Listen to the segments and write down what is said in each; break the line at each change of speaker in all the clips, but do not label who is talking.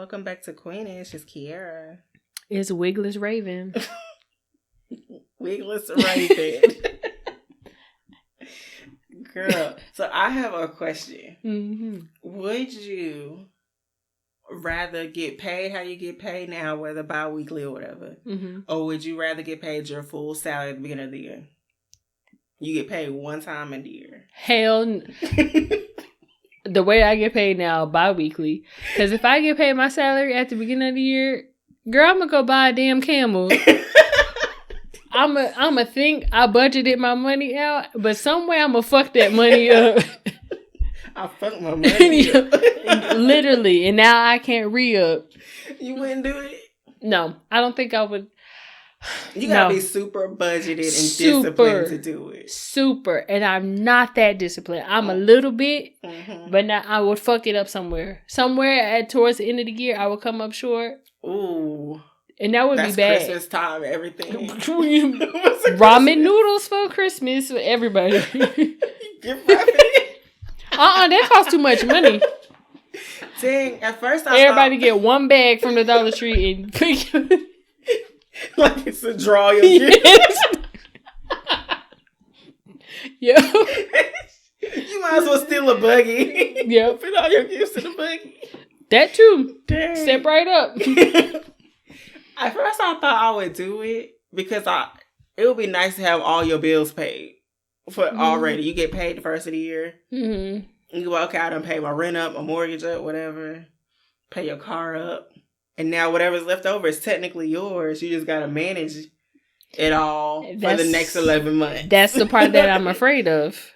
Welcome back to Queenish. It's Kiara.
It's Wigless Raven.
Wigless Raven. Girl, so I have a question.
Mm-hmm.
Would you rather get paid how you get paid now, whether bi-weekly or whatever, or would you rather get paid your full salary at the beginning of the year? You get paid one time in the year.
Hell, the way I get paid now, bi-weekly. Because if I get paid my salary at the beginning of the year, girl, I'm going to go buy a damn camel. I'm a think I budgeted my money out, but somewhere I'm going to fuck that money up.
I fucked my money up.
Literally. And now I can't re-up.
You wouldn't do it?
No, I don't think I would.
You gotta be super budgeted and disciplined to do it.
Super. And I'm not that disciplined. I'm a little bit, but now I would fuck it up somewhere. Somewhere towards the end of the year, I would come up short.
Ooh.
And that would be bad.
Christmas time, everything.
Ramen noodles for Christmas for everybody. That costs too much money.
Dang, at first
everybody get one bag from the Dollar Tree and
like it's a draw your gifts.
Yo.
You might as well steal a buggy.
Yep.
Put all your gifts in the buggy.
That too.
Dang.
Step right up.
At first I thought I would do it because it would be nice to have all your bills paid for already. You get paid the first of the year. Mm-hmm. You go, okay, I done paid my rent up, my mortgage up, whatever. Pay your car up. And now whatever's left over is technically yours. You just got to manage it all for the next 11 months.
That's the part that I'm afraid of.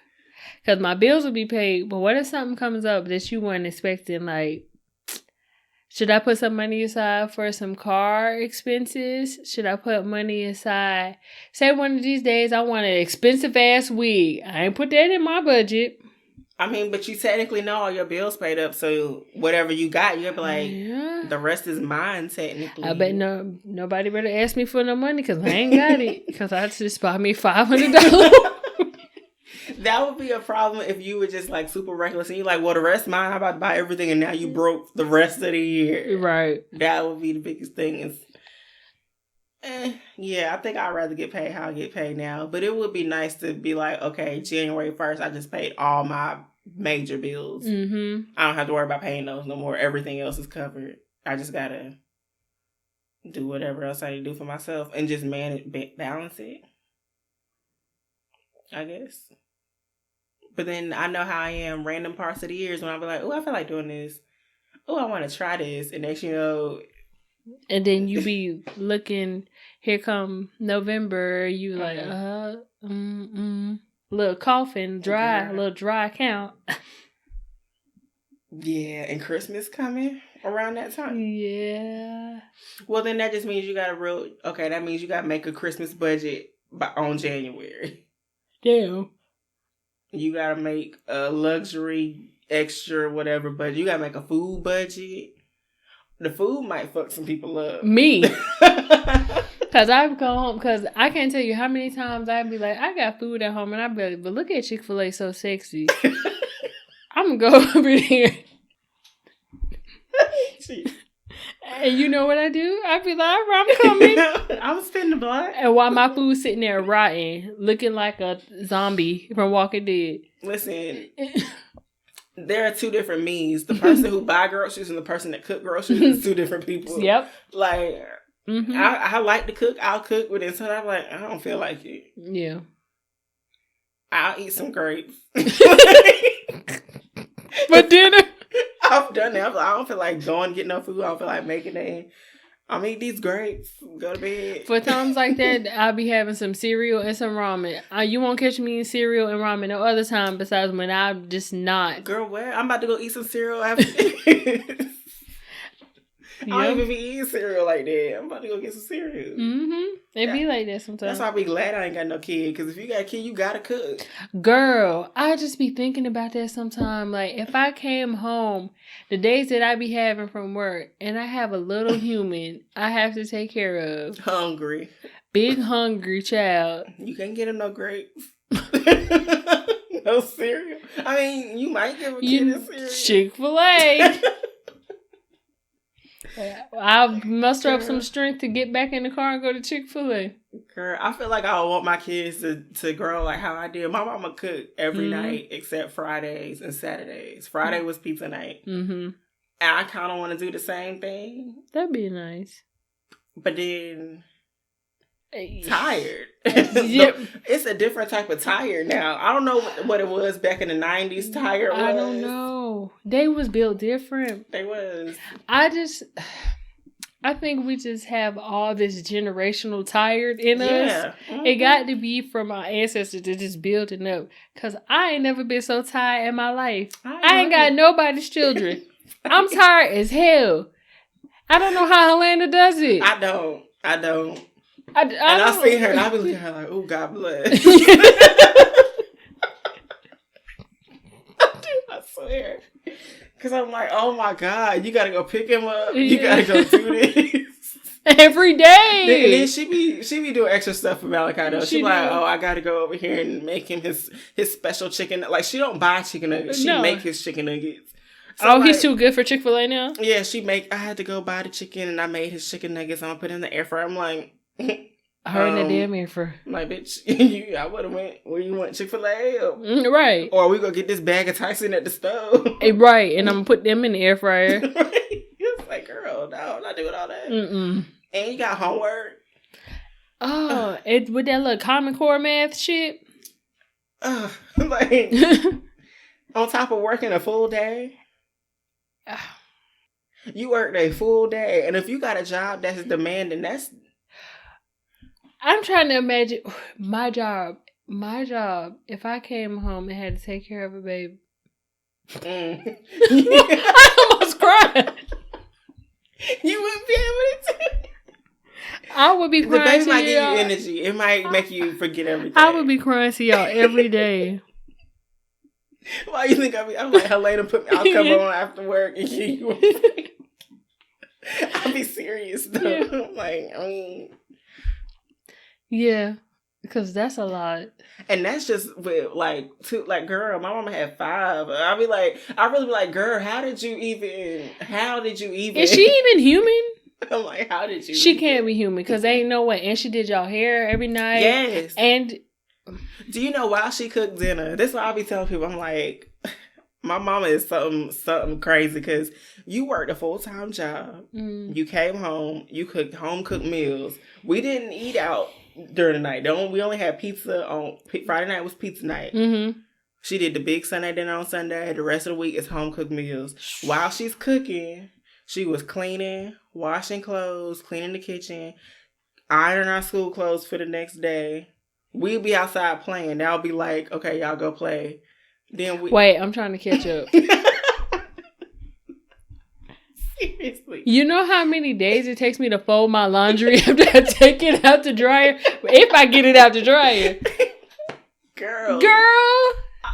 Because my bills will be paid. But what if something comes up that you weren't expecting? Like, should I put some money aside for some car expenses? Should I put money aside? Say one of these days I want an expensive ass wig. I ain't put that in my budget.
I mean, but you technically know all your bills paid up, so whatever you got, you'll be like, the rest is mine, technically.
I bet nobody better ask me for no money, because I ain't got it, because I just bought me $500.
That would be a problem if you were just, like, super reckless, and you're like, well, the rest is mine, I'm about to buy everything, and now you broke the rest of the year.
Right.
That would be the biggest thing. Yeah, I think I'd rather get paid how I get paid now. But it would be nice to be like, okay, January 1st, I just paid all my major bills. Mm-hmm. I don't have to worry about paying those no more. Everything else is covered. I just got to do whatever else I need to do for myself and just balance it, I guess. But then I know how I am random parts of the years when I'll be like, oh, I feel like doing this. Oh, I want to try this. And next,
and then you be looking, here come November, you like, little coughing, dry, a little dry count.
Yeah, and Christmas coming around that time.
Yeah.
Well, then that just means you got that means you got to make a Christmas budget on January.
Damn.
You got to make a luxury, extra, whatever budget. You got to make a food budget. The food might fuck some people up. Me.
Because I go home, because I can't tell you how many times I'd be like, I got food at home, and I'd be like, but look at Chick-fil-A so sexy. I'm going to go over there. And you know what I do? I'd be like, all right, I'm coming.
I'm spinning the block.
And while my food's sitting there rotting, looking like a zombie from Walking Dead.
Listen. There are two different me's. The person who buy groceries and the person that cook groceries is two different people. Yep. Like, I like to cook. I'll cook, but then sometimes I'm like, I don't feel like it. Yeah. I'll eat some grapes. For dinner? I've done that. I don't feel like going and getting no food. I don't feel like making it. I'm eating these grapes. Go to bed.
For times like that, I'll be having some cereal and some ramen. You won't catch me eating cereal and ramen no other time besides when I'm just not.
Girl, where? I'm about to go eat some cereal after this. I don't even be eating cereal like that. I'm about to go get some cereal. Mm-hmm. It be like that sometimes. That's why I be glad I ain't got no kid. Because if you got a kid, you gotta cook.
Girl, I just be thinking about that sometimes. Like, if I came home, the days that I be having from work, and I have a little human I have to take care of.
Hungry.
Big hungry child.
You can't get him no grapes. No cereal. I mean, you might give a kid a cereal.
Chick-fil-A. I'll muster up some strength to get back in the car and go to Chick-fil-A.
Girl, I feel like I want my kids to grow like how I did. My mama cooked every night except Fridays and Saturdays. Friday was pizza night. Mm-hmm. And I kind of want to do the same thing.
That'd be nice.
But then... tired. It's a different type of tired now. I don't know what it was back in the 90s. Tired was.
I don't know. They was built different.
They was.
I think we just have all this generational tired in us. Mm-hmm. It got to be from our ancestors to just building up. Because I ain't never been so tired in my life. I ain't got nobody's children. I'm tired as hell. I don't know how Helena does it.
I don't. I see her and I be looking at her like, oh, God bless. I swear. Because I'm like, oh my God, you got to go pick him up. You got to go do this.
Every day.
And then she be doing extra stuff for Malachi though. She like, oh, I got to go over here and make him his special chicken. Like, she don't buy chicken nuggets. She make his chicken nuggets. So
he's too good for Chick-fil-A now?
Yeah, I had to go buy the chicken and I made his chicken nuggets. I'm going to put it in the air fryer. I'm like...
Her in the damn air fryer.
Like, bitch, I would have went where you want Chick-fil-A.
Right.
Or we gonna get this bag of Tyson at the stove.
Right, and I'm gonna put them in the air fryer.
Right. It's like, girl, no, I'm not doing all that. Mm-mm. And you got homework.
Oh, with that little Common Core math shit.
Like, on top of working a full day. You worked a full day. And if you got a job that's demanding, that's...
I'm trying to imagine my job. If I came home and had to take care of a baby, I almost cried.
You wouldn't be able to.
I would be crying.
The baby might give you energy. It might make you forget everything.
I would be crying to y'all every day.
Why you think I'm like, Helena put me? I'll come on after work and give you. I'll be serious though. Yeah. Like, I mean.
Yeah, because that's a lot.
And that's just with like two, like, girl, my mama had 5. I really be like, girl, how did you even?
Is she even human?
I'm like, how did you?
She can't be human because there ain't no way. And she did y'all hair every night.
Yes.
And
do you know while she cooked dinner? This is what I be telling people. I'm like, my mama is something crazy because you worked a full-time job. Mm. You came home. You cooked home-cooked meals. We didn't eat out during the night. We only had pizza on Friday night was pizza night. Mm-hmm. She did the big Sunday dinner on Sunday. The rest of the week is home cooked meals. While she's cooking, she was cleaning, washing clothes, cleaning the kitchen, ironing our school clothes for the next day. We'd be outside playing. That'll be like, okay, y'all go play. Then
wait, I'm trying to catch up.
Seriously.
You know how many days it takes me to fold my laundry after I take it out the dryer? If I get it out the dryer.
Girl.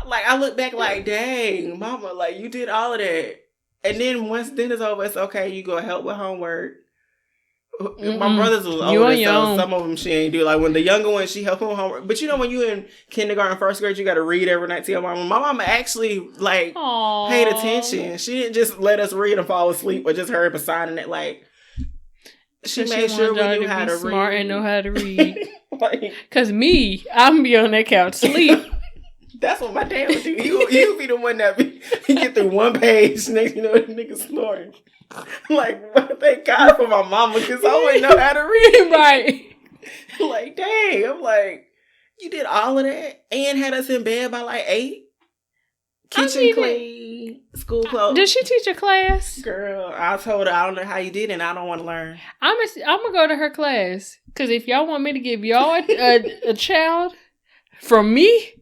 Like, I look back like, dang, mama, like, you did all of that. And then once dinner's over, it's okay, you go help with homework. Mm-mm. My brothers was older, so some of them she ain't do. Like, when the younger one, she helped him with homework. But you know, when you in kindergarten, first grade, you got to read every night to your mama. My mama actually, like, aww, paid attention. She didn't just let us read and fall asleep or just hurry up and signing it. Like, she made sure we knew how to read.
Smart and know how to read. Because I'm be on that couch sleep.
That's what my dad would do. He would be the one that he get through one page, next, you know, the nigga snoring. Like, thank God for my mama, because I wouldn't know how to read.
Right.
Like, dang. I'm like, you did all of that and had us in bed by like 8? Kitchen clean, school clothes.
Did she teach a class?
Girl, I told her I don't know how you did it and I don't want to learn.
I'm gonna go to her class, because if y'all want me to give y'all a child from me.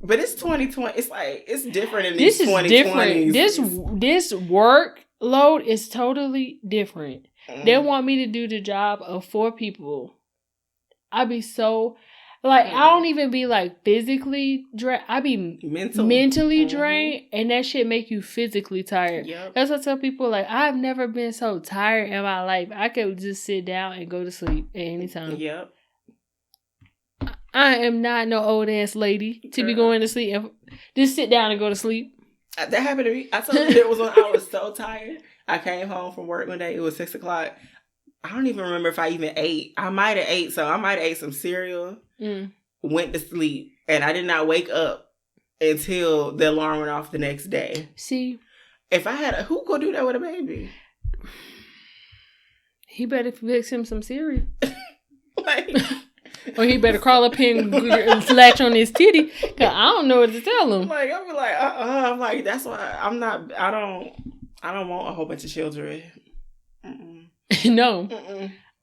But it's 2020. It's like, it's different in these 2020s.
This workload is totally different. They want me to do the job of 4 people. I be so, like, I don't even be like physically drained. I be mentally drained, and that shit make you physically tired. Yep. That's what I tell people, like, I've never been so tired in my life. I could just sit down and go to sleep at any time.
Yep.
I am not no old ass lady to be going to sleep and just sit down and go to sleep.
That happened to me. I told you there was one. I was so tired. I came home from work one day. It was 6 o'clock. I don't even remember if I even ate. I might have ate some cereal, went to sleep, and I did not wake up until the alarm went off the next day.
See,
if I had who could do that with a baby?
He better fix him some cereal. Or he better crawl up here and latch on his titty, because I don't know what to tell him.
Like, I'll be like, I'm like, that's why I don't want a whole bunch of children.
No.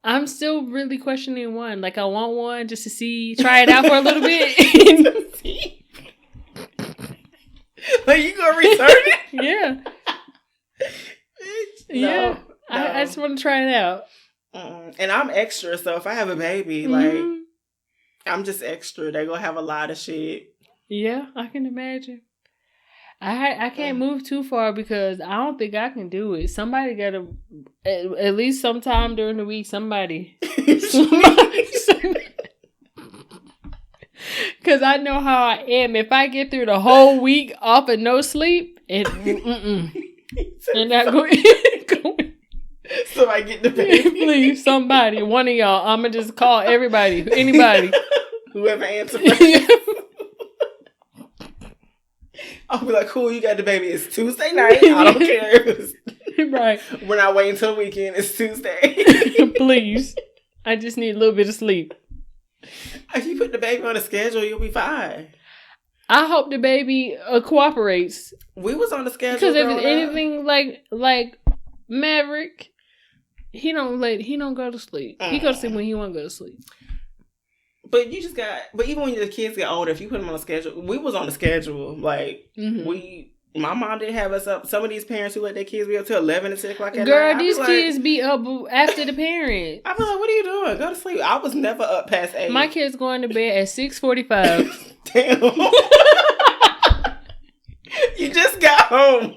I'm still really questioning one. Like, I want one just to try it out for a little bit.
Like, you gonna research it?
Yeah. Yeah. No. I just want to try it out.
And I'm extra, so if I have a baby, like, I'm just extra. They're gonna have a lot of shit.
Yeah, I can imagine. I can't move too far because I don't think I can do it. Somebody gotta, at least sometime during the week, somebody. Because I know how I am. If I get through the whole week off of no sleep, and not going.
Somebody get the baby.
Please, somebody, one of y'all. I'm going to just call everybody, anybody.
Whoever answers. I'll be like, cool, you got the baby. It's Tuesday night. I don't care.
Right.
We're not waiting until the weekend. It's Tuesday.
Please. I just need a little bit of sleep.
If you put the baby on a schedule, you'll be fine.
I hope the baby cooperates.
We was on the schedule.
Because if it's anything like Maverick, he don't go to sleep. He goes to sleep when he want to go to sleep.
But even when the kids get older, if you put them on a schedule, we was on the schedule. Like, my mom didn't have us up. Some of these parents who let their kids be up till 11 and 10 o'clock at
Girl,
night.
these kids be up after the parent.
I be like, what are you doing? Go to sleep. I was never up past 8.
My kids going to bed at 6:45.
Damn. You just got home.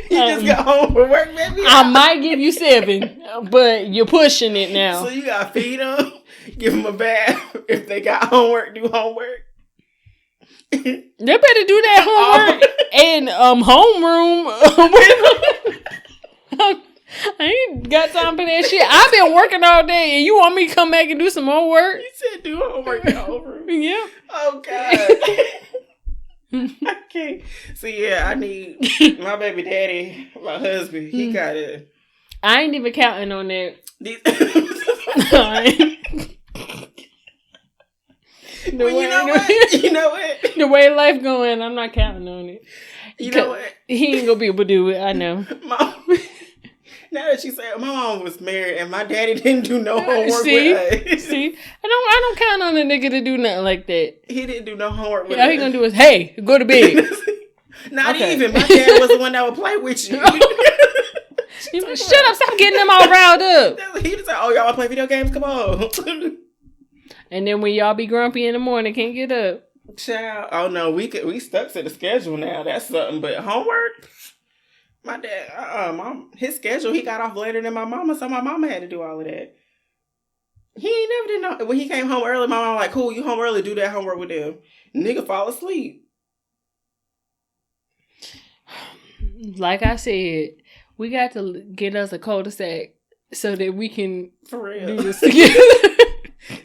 You just got home from work, baby.
I might give you 7, but you're pushing it now.
So you gotta feed them, give them a bath. If they got homework, do homework.
They better do that homework and homeroom. I ain't got time for that shit. I've been working all day, and you want me to come back and do some more work?
You said do homework in homeroom.
Yeah.
Oh God. I can't. So yeah, I need my baby daddy, my husband. He got it.
I ain't even counting on that.
You know what?
The way life going, I'm not counting on it.
You know what?
He ain't gonna be able to do it. I know.
Mom, now that she said, my mom was married and my daddy didn't do no homework with us.
See, I don't count on a nigga to do nothing like that.
He didn't do no homework with us.
All he gonna do is, hey, go to bed.
Not even. My dad was the one that would play with you.
Shut up! Stop getting them all riled up.
He just like, oh, y'all want to play video games? Come on.
And then when y'all be grumpy in the morning, can't get up.
Child, oh no, we stuck to the schedule now. That's something. But homework, my dad, mom, his schedule, he got off later than my mama, so my mama had to do all of that. He ain't never did no. When he came home early, my mom like, cool, you home early, do that homework with them. Nigga fall asleep.
Like I said, we got to get us a cul-de-sac so that we can
for real
do this together.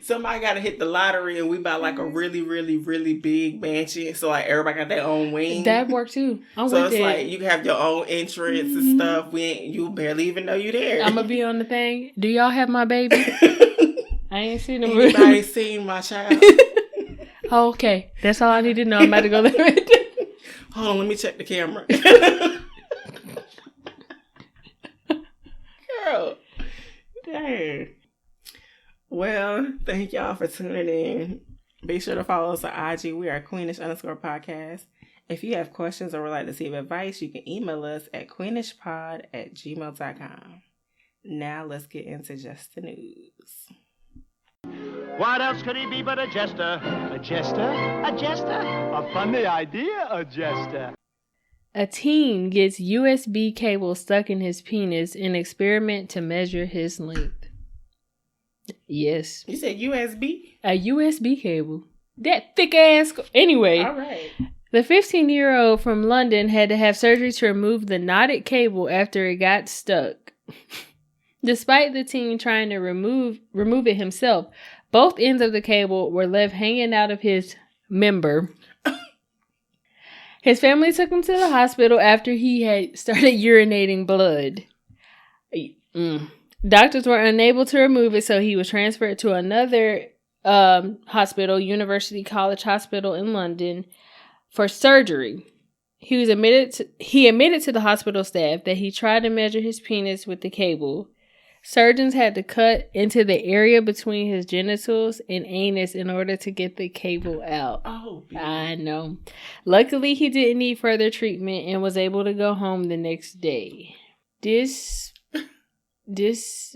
Somebody got to hit the lottery and we buy like a really, really, really big mansion. So like everybody got their own wing.
That worked too.
So it's like you can have your own entrance and stuff. You barely even know you there.
I'm gonna be on the thing. Do y'all have my baby? I ain't seen him.
Anybody seen my child?
Oh, okay, that's all I need to know. I'm about to go there.
Hold on, let me check the camera. Girl, dang. Well, thank y'all for tuning in. Be sure to follow us on IG. We are Queenish_podcast. If you have questions or would like to receive advice, you can email us at queenishpod@gmail.com. Now let's get into just the news.
What else could he be but a jester? A jester? A jester? A funny idea, a jester.
A teen gets USB cable stuck in his penis in experiment to measure his length. Yes.
You said USB?
A USB cable. That thick ass. Anyway.
All right.
The 15-year-old from London had to have surgery to remove the knotted cable after it got stuck. Despite the teen trying to remove it himself, both ends of the cable were left hanging out of his member. His family took him to the hospital after he had started urinating blood. Doctors were unable to remove it, so he was transferred to another hospital, University College Hospital in London, for surgery. He admitted to the hospital staff that he tried to measure his penis with the cable. Surgeons had to cut into the area between his genitals and anus in order to get the cable out. Oh, I know. Luckily, he didn't need further treatment and was able to go home the next day. This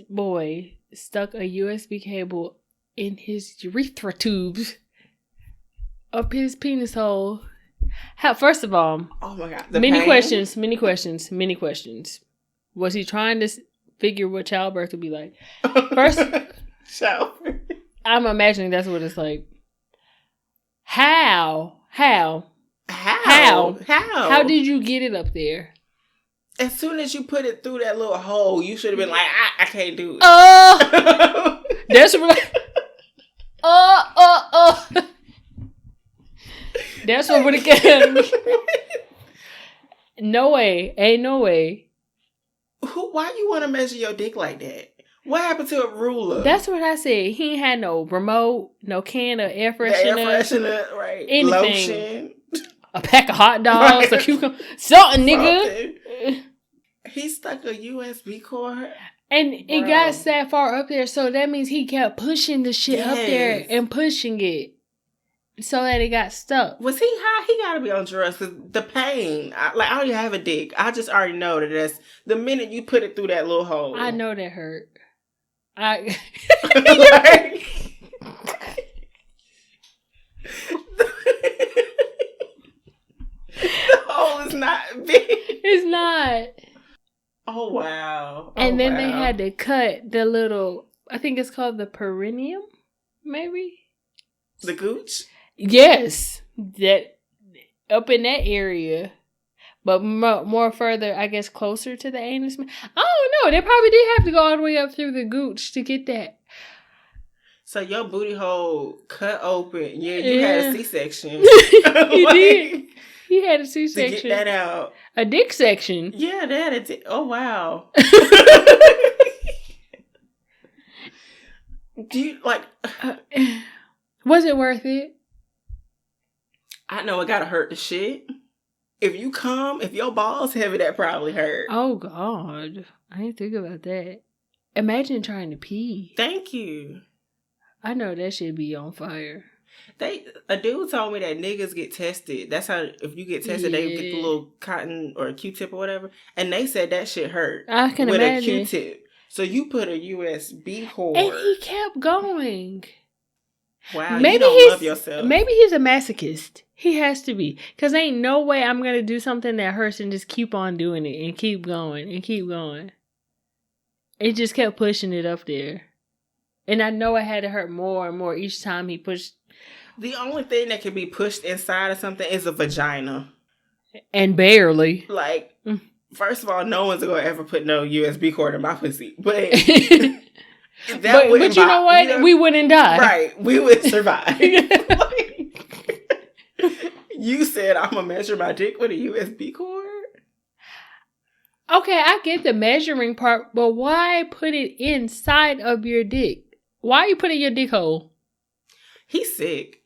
boy stuck a USB cable in his urethra tubes up his penis hole. First of all, oh my God, many questions. Was he trying to figure what childbirth would be like? First, I'm imagining that's what it's like. How did you get it up there?
As soon as you put it through that little hole, you should have been like, I can't do it.
That's right. That's what would have gotten me. No way. Ain't no way.
Why you want to measure your dick like that? What happened to a ruler?
That's what I said. He ain't had no remote, no can of air freshener.
The air freshener, right.
Anything.
Lotion.
A pack of hot dogs, right. A cucumber. Something, nigga.
He stuck a USB cord.
And it got that far up there, so that means he kept pushing the shit up there and pushing it so that it got stuck.
Was he high? He gotta be on drugs because the pain. I don't even have a dick. I just already know that that's the minute you put it through that little hole.
I know that hurt.
The hole is not big.
It's not.
Oh, wow.
And then they had to cut the little, I think it's called the perineum, maybe?
The gooch?
Yes. That up in that area. But more further, I guess, closer to the anus. I don't know. They probably did have to go all the way up through the gooch to get that.
So your booty hole cut open. Yeah, you had a C-section.
You did. He had a C-section.
To get that out.
A dick section.
Yeah, they had a dick. Oh, wow. Do you,
was it worth it?
I know it gotta hurt the shit. If your balls heavy, that probably hurt.
Oh, God. I didn't think about that. Imagine trying to pee.
Thank you.
I know that should be on fire.
A dude told me that niggas get tested. That's how, if you get tested, they get the little cotton or a Q-tip or whatever. And they said that shit hurt.
I can imagine.
With a Q-tip. So you put a USB cord.
And he kept going.
Wow, maybe you don't love yourself.
Maybe he's a masochist. He has to be. Because ain't no way I'm going to do something that hurts and just keep on doing it and keep going and keep going. It just kept pushing it up there. And I know it had to hurt more and more each time he pushed.
The only thing that can be pushed inside of something is a vagina.
And barely.
First of all, no one's going to ever put no USB cord in my pussy. But
but you know what? We wouldn't die.
Right. We would survive. You said I'm going to measure my dick with a USB cord?
Okay, I get the measuring part, but why put it inside of your dick? Why are you putting your dick hole?
He's sick.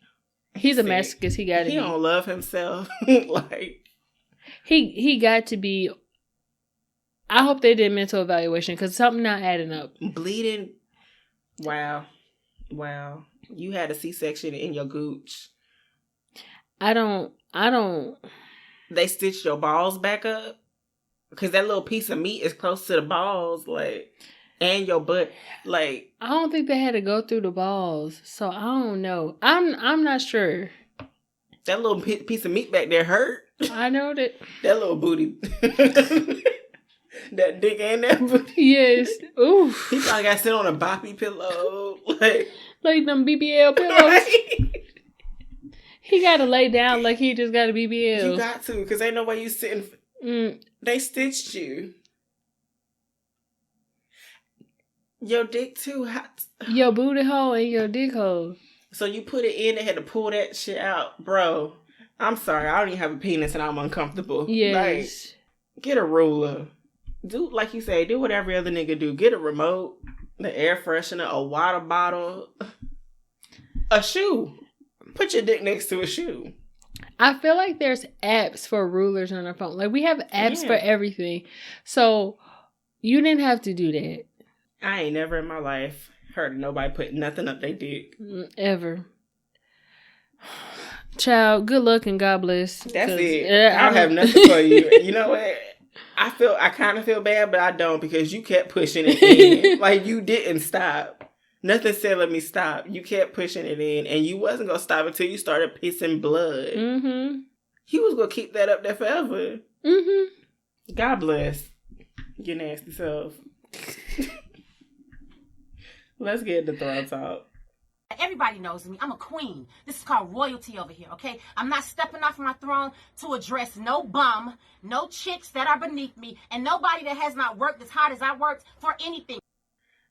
He's a masochist. He got to be.
He don't love himself.
He got to be. I hope they did mental evaluation because something not adding up.
Bleeding. Wow. You had a C-section in your gooch.
I don't.
They stitched your balls back up because that little piece of meat is close to the balls, and your butt, I
don't think they had to go through the balls, so I don't know. I'm not sure.
That little piece of meat back there hurt.
I know that.
That little booty. That dick and that booty.
Yes. Oof.
He probably got to sit on a boppy pillow.
Like them BBL pillows. Right? He got to lay down like he just got a BBL.
You got to, because ain't no way you sitting. They stitched you. Your dick too hot.
Your booty hole and your dick hole.
So you put it in and had to pull that shit out. Bro, I'm sorry. I don't even have a penis and I'm uncomfortable.
Yes.
Like, get a ruler. Do, like you say, do what every other nigga do. Get a remote, the air freshener, a water bottle, a shoe. Put your dick next to a shoe.
I feel like there's apps for rulers on our phone. Like, we have apps for everything. So, you didn't have to do that.
I ain't never in my life heard of nobody put nothing up their dick.
Ever. Child, good luck and God bless.
That's it. I don't have nothing for you. You know what? I kind of feel bad, but I don't, because you kept pushing it in. Like, you didn't stop. Nothing said let me stop. You kept pushing it in, and you wasn't going to stop until you started pissing blood. Mm-hmm. He was going to keep that up there forever. Mm-hmm. God bless your nasty self. Let's get into Throw Talk.
Everybody knows me. I'm a queen. This is called royalty over here, okay? I'm not stepping off my throne to address no bum, no chicks that are beneath me, and nobody that has not worked as hard as I worked for anything.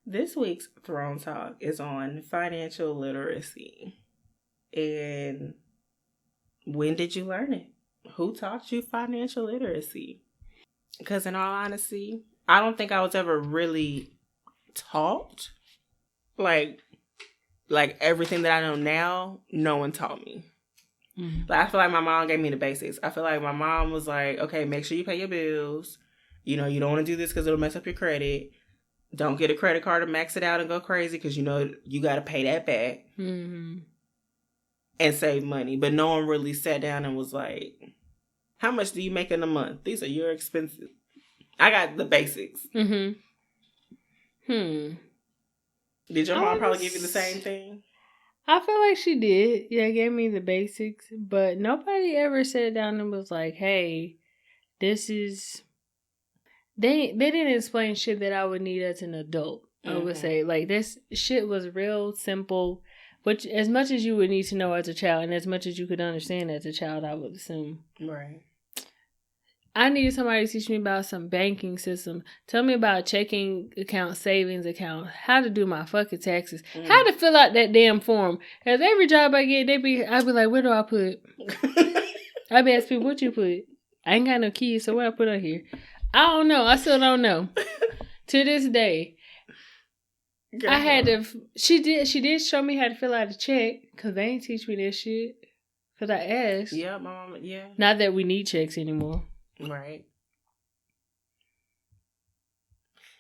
This week's Throne Talk is on financial literacy. And when did you learn it? Who taught you financial literacy? Because in all honesty, I don't think I was ever really taught. Like everything that I know now, no one taught me. Mm-hmm. Like, I feel like my mom gave me the basics. I feel like my mom was like, okay, make sure you pay your bills. You know, you don't want to do this because it'll mess up your credit. Don't get a credit card and max it out and go crazy, because you know you got to pay that back. Mm-hmm. And save money. But no one really sat down and was like, how much do you make in a month? These are your expenses. I got the basics. Mm-hmm. Did your mom probably give you the same thing?
I feel like she did. Yeah, gave me the basics. But nobody ever sat down and was like, hey, this is... They didn't explain shit that I would need as an adult, I would say. Like, this shit was real simple. Which, as much as you would need to know as a child, and as much as you could understand as a child, I would assume. Right. I needed somebody to teach me about some banking system. Tell me about checking account, savings account, how to do my fucking taxes, how to fill out that damn form. Because every job I get, I'd be like, where do I put? I'd be asking people, what you put? I ain't got no keys, so what I put on here? I don't know. I still don't know. To this day. Girl. I had to, she did show me how to fill out a check, because they ain't teach me that shit. Because I asked.
Yeah, mom, yeah.
Not that we need checks anymore.
Right.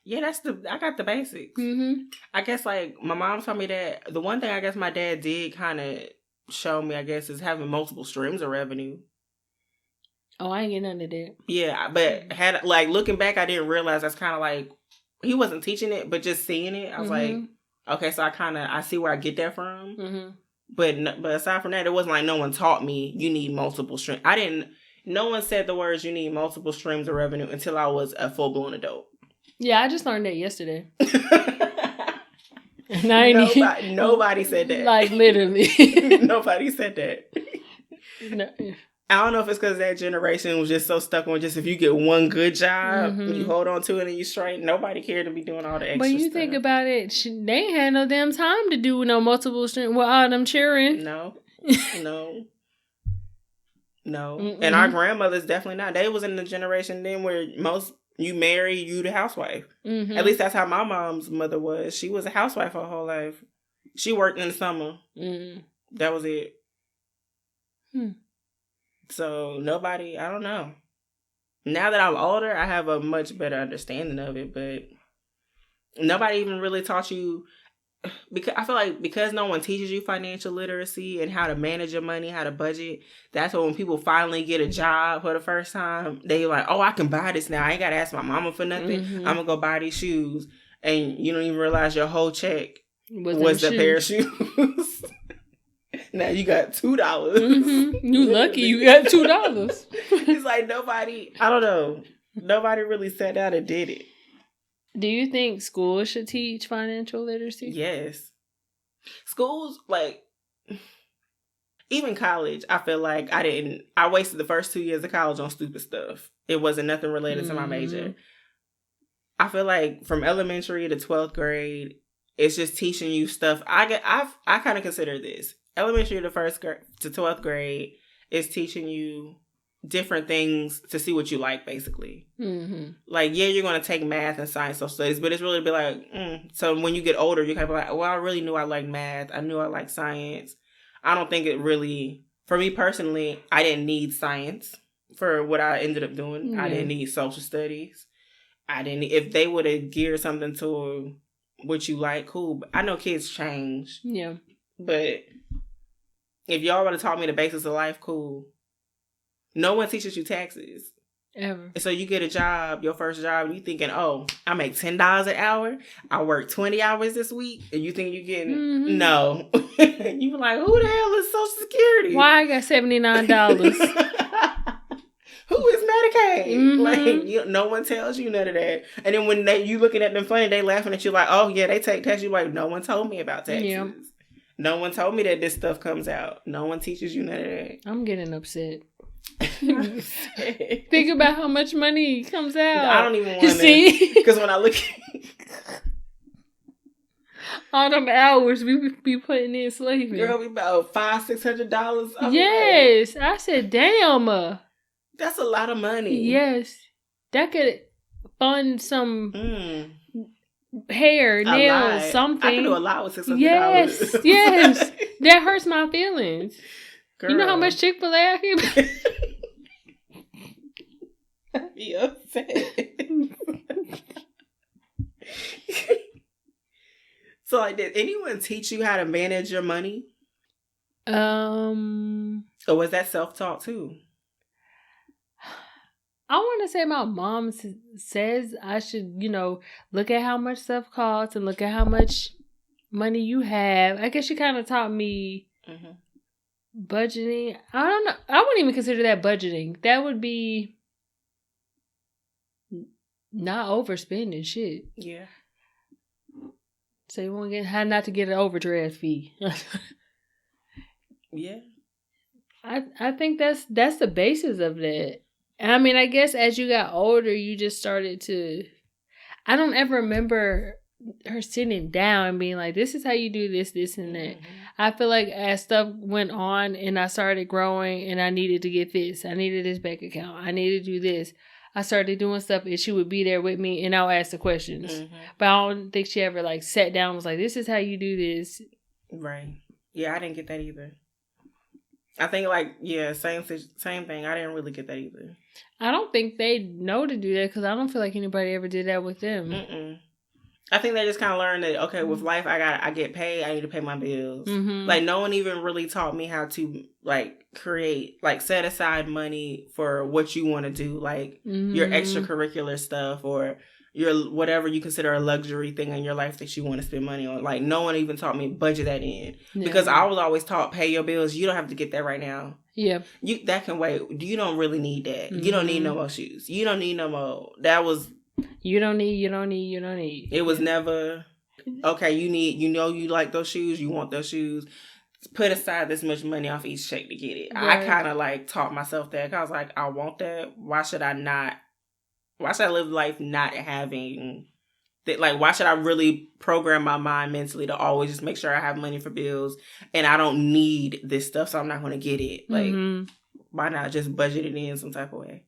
Yeah, I got the basics. Mm-hmm. I guess, like, my mom told me that the one thing I guess my dad did kind of show me, I guess, is having multiple streams of revenue.
Oh, I ain't get none of that.
Yeah, but looking back, I didn't realize that's kind of like, he wasn't teaching it, but just seeing it, I was like, okay, so I see where I get that from. Mm-hmm. But aside from that, it wasn't like no one taught me you need multiple streams. No one said the words you need multiple streams of revenue until I was a full-blown adult.
Yeah, I just learned that yesterday.
Nobody said that.
Like, literally.
Nobody said that.
No.
I don't know if it's because that generation was just so stuck on just if you get one good job, you hold on to it and you straight. Nobody cared to be doing all the extra stuff.
But you think about it, they ain't had no damn time to do no multiple streams with all them children.
No. And our grandmothers definitely not. They was in the generation then where you marry, you the housewife. Mm-hmm. At least that's how my mom's mother was. She was a housewife her whole life. She worked in the summer. Mm-hmm. That was it. So nobody, I don't know. Now that I'm older, I have a much better understanding of it, but nobody even really taught you, because I feel like because no one teaches you financial literacy and how to manage your money, how to budget, that's when people finally get a job for the first time, they like, oh, I can buy this now. I ain't got to ask my mama for nothing. I'm going to go buy these shoes. And you don't even realize your whole check was the pair of shoes. Now you got $2.
You lucky you got $2.
It's like nobody, I don't know. Nobody really sat down and did it.
Do you think schools should teach financial literacy?
Yes. Schools, like, even college, I feel like I wasted the first 2 years of college on stupid stuff. It wasn't nothing related to my major. I feel like from elementary to 12th grade, it's just teaching you stuff. I kind of consider this. Elementary to 1st grade to 12th grade is teaching you different things to see what you like, basically. Mm-hmm. Like, yeah, you're going to take math and science social studies, but it's really be like, So when you get older, you're kind of like, well, I really knew I liked math. I knew I liked science. I don't think it really, for me personally, I didn't need science for what I ended up doing. Mm-hmm. I didn't need social studies. If they would have geared something to what you like, cool. But I know kids change.
Yeah.
But if y'all would have taught me the basics of life, cool. No one teaches you taxes.
Ever.
So you get a job, your first job, you thinking, oh, I make $10 an hour. I work 20 hours this week. And you think you're getting, no. You be like, who the hell is Social Security?
Why I got $79?
Who is Medicaid? Mm-hmm. Like, no one tells you none of that. And then when you looking at them funny, they laughing at you like, oh yeah, they take taxes. You like, no one told me about taxes. Yeah. No one told me that this stuff comes out. No one teaches you none of that.
I'm getting upset. Think about how much money comes out.
I don't even want to see, because when I look at
all them hours we be putting in slaving,
girl, be about $500-$600.
Yes, I said, damn.
That's a lot of money.
Yes, that could fund some hair, nails, something.
I can do a lot with $600.
Yes, that hurts my feelings. Girl. You know how much Chick-fil-A I can
be upset. So, like, did anyone teach you how to manage your money? Or was that self-taught too?
I want to say my mom says I should, look at how much stuff costs and look at how much money you have. I guess she kind of taught me budgeting. I don't know. I wouldn't even consider that budgeting. That would be not overspending shit.
Yeah.
So you want to how not to get an overdraft fee.
Yeah.
I think that's the basis of that. I mean, I guess as you got older, you just started to... I don't ever remember her sitting down and being like, this is how you do this, this, and that. Mm-hmm. I feel like as stuff went on and I started growing and I needed to get this. I needed this bank account. I needed to do this. I started doing stuff and she would be there with me and I'll ask the questions. Mm-hmm. But I don't think she ever sat down and was like, this is how you do this.
Right. Yeah, I didn't get that either. I think same thing. I didn't really get that either.
I don't think they know to do that because I don't feel like anybody ever did that with them.
Mm-mm. I think they just kind of learned that, okay, with life, I get paid. I need to pay my bills. Mm-hmm. Like, no one even really taught me how to, create, set aside money for what you want to do. Like, your extracurricular stuff or your whatever you consider a luxury thing in your life that you want to spend money on. Like, no one even taught me budget that in. Yeah. Because I was always taught, pay your bills. You don't have to get that right now.
Yeah.
That can wait. You don't really need that. Mm-hmm. You don't need no more shoes. You don't need no more. That was...
You don't need.
It was never, okay, you like those shoes, you want those shoes. Put aside this much money off each check to get it. Right. I kind of taught myself that. I was like, I want that. Why should I live life not having that? Like, why should I really program my mind mentally to always just make sure I have money for bills and I don't need this stuff, so I'm not going to get it. Like, why not just budget it in some type of way?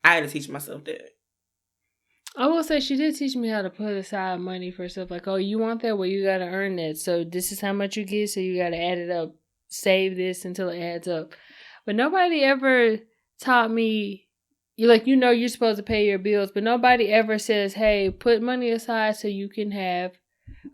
I had to teach myself that.
I will say she did teach me how to put aside money for stuff like, oh, you want that? Well, you got to earn that. So this is how much you get. So you got to add it up. Save this until it adds up. But nobody ever taught me, you're supposed to pay your bills. But nobody ever says, hey, put money aside so you can have,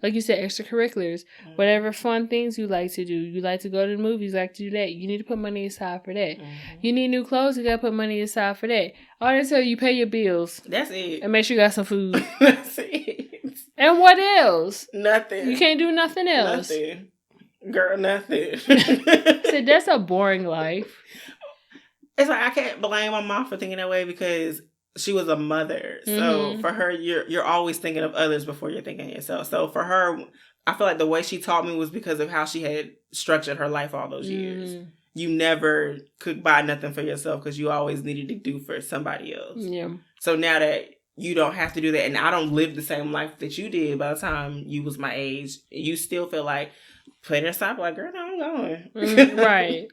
like you said, extracurriculars. Mm-hmm. Whatever fun things you like to do. You like to go to the movies, you like to do that. You need to put money aside for that. Mm-hmm. You need new clothes, you got to put money aside for that. All they tell you pay your bills.
That's it.
And make sure you got some food.
That's it.
And what else?
Nothing.
You can't do nothing else.
Nothing. Girl, nothing.
So that's a boring life.
It's like I can't blame my mom for thinking that way because she was a mother. So for her, you're always thinking of others before you're thinking of yourself. So for her, I feel like the way she taught me was because of how she had structured her life all those years. you never could buy nothing for yourself because you always needed to do for somebody else.
Yeah.
So now that you don't have to do that, and I don't live the same life that you did by the time you was my age, you still feel like, put it aside, like, girl, no, I'm going.
Right.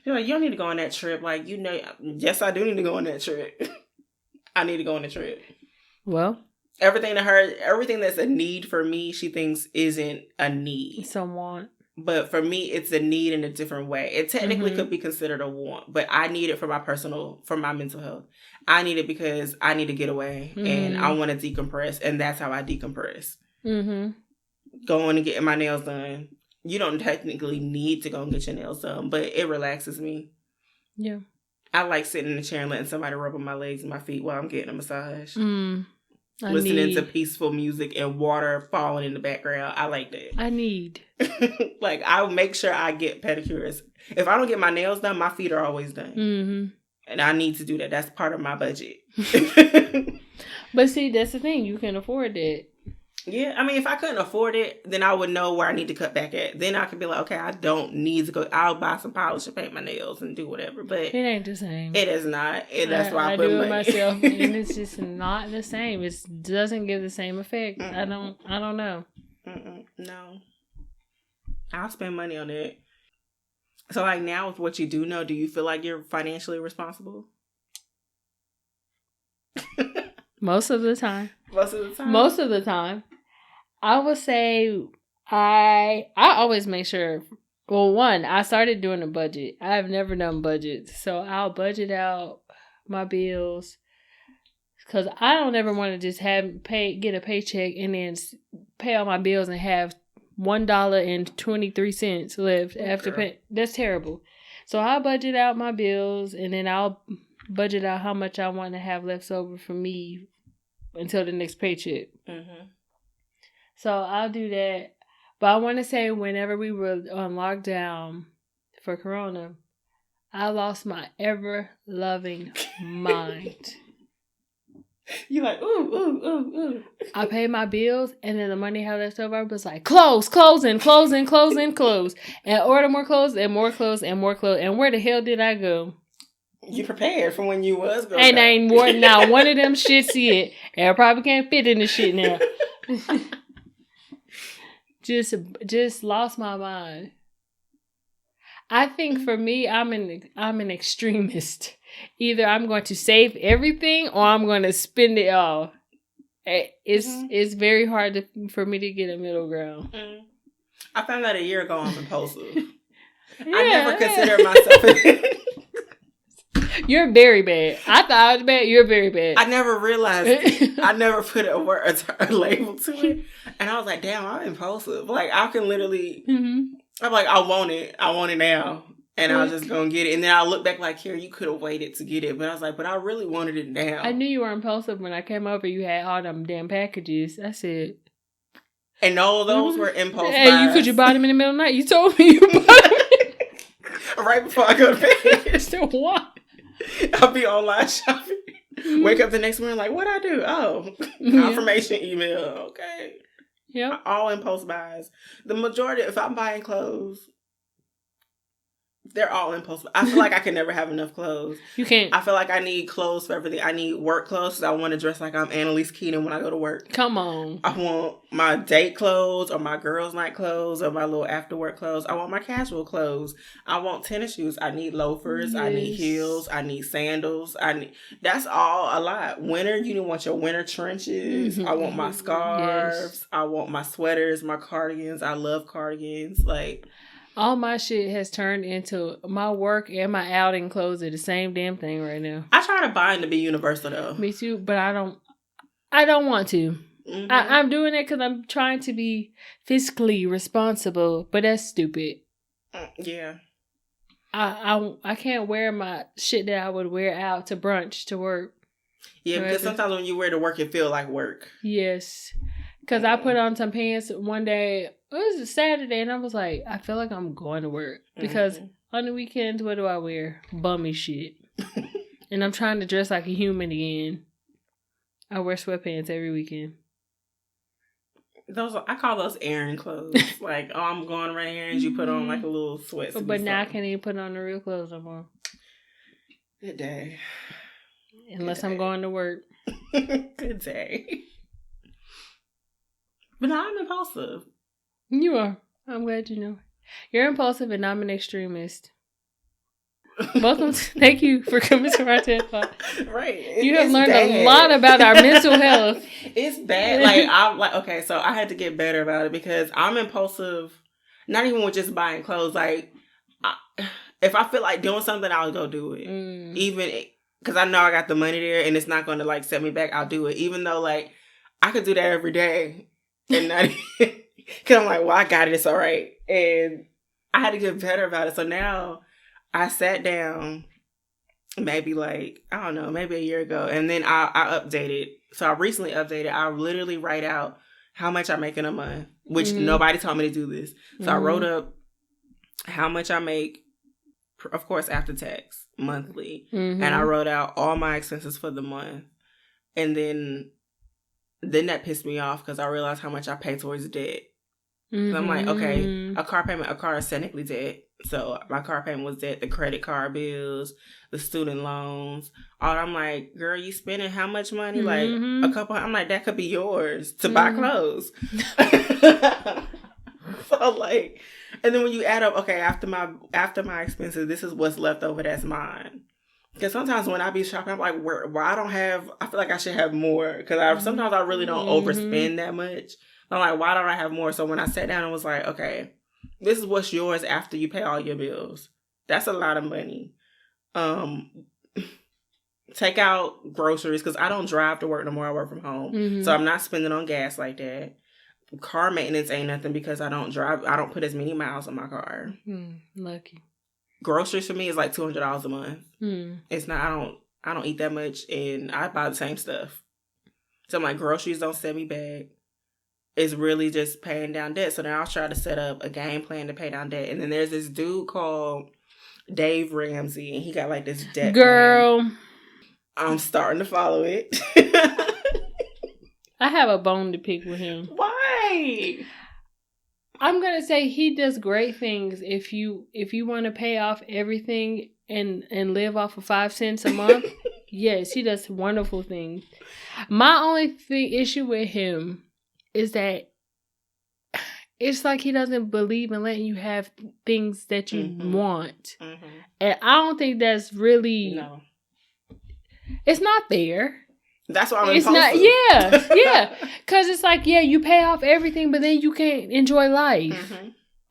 You're like, you don't need to go on that trip. Like, you know, yes, I do need to go on that trip. I need to go on the trip.
Well.
Everything that's a need for me, she thinks isn't a need.
It's a want.
But for me, it's a need in a different way. It technically could be considered a want, but I need it for my mental health. I need it because I need to get away and I want to decompress, and that's how I decompress. Going and getting my nails done. You don't technically need to go and get your nails done, but it relaxes me. Yeah. I like sitting in the chair and letting somebody rub on my legs and my feet while I'm getting a massage. Listening to peaceful music and water falling in the background. I like that. Like, I'll make sure I get pedicures. If I don't get my nails done, my feet are always done. And I need to do that. That's part of my budget.
But see, that's the thing. You can afford that.
Yeah, I mean, if I couldn't afford it, then I would know where I need to cut back at. Then I could be like, okay, I don't need to go. I'll buy some polish and paint my nails and do whatever. But
it ain't the same.
It is not. That's why I put
do
money.
It myself, and it's just not the same. It doesn't give the same effect. I don't know.
No, I'll spend money on it. So, like, now with what you do know, do you feel like you're financially responsible?
Most of the time. I would say I always make sure, well, one, I started doing a budget. I've never done budgets. So I'll budget out my bills because I don't ever want to just get a paycheck and then pay all my bills and have $1.23 left after pay. That's terrible. So I'll budget out my bills and then I'll budget out how much I want to have left over for me until the next paycheck. So I'll do that. But I want to say whenever we were on lockdown for Corona, I lost my ever-loving mind.
You like, ooh.
I paid my bills, and then the money I had left over, I was like, close. And order more clothes, and more clothes, and more clothes. And where the hell did I go?
You prepared for when you was going.
And I ain't worn now one of them shits yet. And I probably can't fit in the shit now. Just lost my mind. I think for me, I'm an extremist. Either I'm going to save everything or I'm going to spend it all. It's very hard for me to get a middle ground.
I found out a year ago I'm impulsive. I never considered myself.
You're very bad. I thought I was bad. You're very bad.
I never realized it. I never put a label to it. And I was like, damn, I'm impulsive. Like, I can literally, I'm like, I want it now. And I was just going to get it. And then I look back like, here, you could have waited to get it. But I was like, but I really wanted it now.
I knew you were impulsive when I came over. You had all them damn packages. I said.
And all those were impulse buys.
Hey, could you buy them in the middle of the night? You told me you bought them.
Right before I go to bed.
So what?
I'll be online shopping. Wake up the next morning like, what'd I do? Oh, confirmation email. Okay.
Yeah.
All impulse buys. The majority, if I'm buying clothes, they're all impulse. I feel like I can never have enough clothes.
You can't.
I feel like I need clothes for everything. I need work clothes because I want to dress like I'm Annalise Keaton when I go to work.
Come on.
I want my date clothes or my girls' night clothes or my little after work clothes. I want my casual clothes. I want tennis shoes. I need loafers. Yes. I need heels. I need sandals. That's all a lot. Winter, you want your winter trenches. I want my scarves. Yes. I want my sweaters, my cardigans. I love cardigans. Like,
all my shit has turned into my work and my outing clothes are the same damn thing right now.
I try to buy them to be universal though.
Me too, but I don't want to. I'm doing it because I'm trying to be fiscally responsible, but that's stupid.
Yeah.
I can't wear my shit that I would wear out to brunch to work.
Yeah, because sometimes when you wear to work, it feel like work.
Yes. Because I put on some pants one day. It was a Saturday, and I was like, I feel like I'm going to work. Because on the weekends, what do I wear? Bummy shit. And I'm trying to dress like a human again. I wear sweatpants every weekend.
I call those errand clothes. Like, oh, I'm going to run errands. You put on like a little sweatsuit.
But now I can't even put on the real clothes no more.
Good day.
Unless I'm going to work.
Good day. But no, I'm impulsive.
You are. I'm glad you know. You're impulsive and I'm an extremist. Both of them. Thank you for coming to our TED Talk.
Right.
You have learned a lot about our mental health.
It's bad. Okay, so I had to get better about it because I'm impulsive, not even with just buying clothes. Like, if I feel like doing something, I'll go do it. Even because I know I got the money there and it's not going to like set me back, I'll do it. Even though like I could do that every day and not because I'm like, well, I got it. It's all right. And I had to get better about it. So now I sat down maybe like, I don't know, maybe a year ago. And then I updated. So I recently updated. I literally write out how much I make in a month, which nobody told me to do this. So I wrote up how much I make, of course, after tax, monthly. And I wrote out all my expenses for the month. And then that pissed me off because I realized how much I pay towards debt. So I'm like, okay, a car is technically debt. So my car payment was debt, the credit card bills, the student loans. I'm like, girl, you spending how much money? Like a couple. I'm like, that could be yours to buy clothes. So like, and then when you add up, okay, after my expenses, this is what's left over that's mine. Because sometimes when I be shopping, I'm like, why I don't have? I feel like I should have more. Because sometimes I really don't overspend that much. I'm like, why don't I have more? So when I sat down and was like, okay, this is what's yours after you pay all your bills. That's a lot of money. Take out groceries because I don't drive to work no more. I work from home. So I'm not spending on gas like that. Car maintenance ain't nothing because I don't drive. I don't put as many miles on my car.
Lucky.
Groceries for me is like $200 a month. It's not. I don't eat that much, and I buy the same stuff. So my groceries don't set me back. It's really just paying down debt. So now I'll try to set up a game plan to pay down debt. And then there's this dude called Dave Ramsey, and he got like this debt
girl
plan. I'm starting to follow it.
I have a bone to pick with him.
Why?
I'm gonna say he does great things if you want to pay off everything and live off of 5 cents a month. Yes, he does wonderful things. My only issue with him is that it's like he doesn't believe in letting you have things that you want. And I don't think that's really... No. It's not fair.
That's why I'm
impulsive. Not, yeah. Because it's like, you pay off everything, but then you can't enjoy life.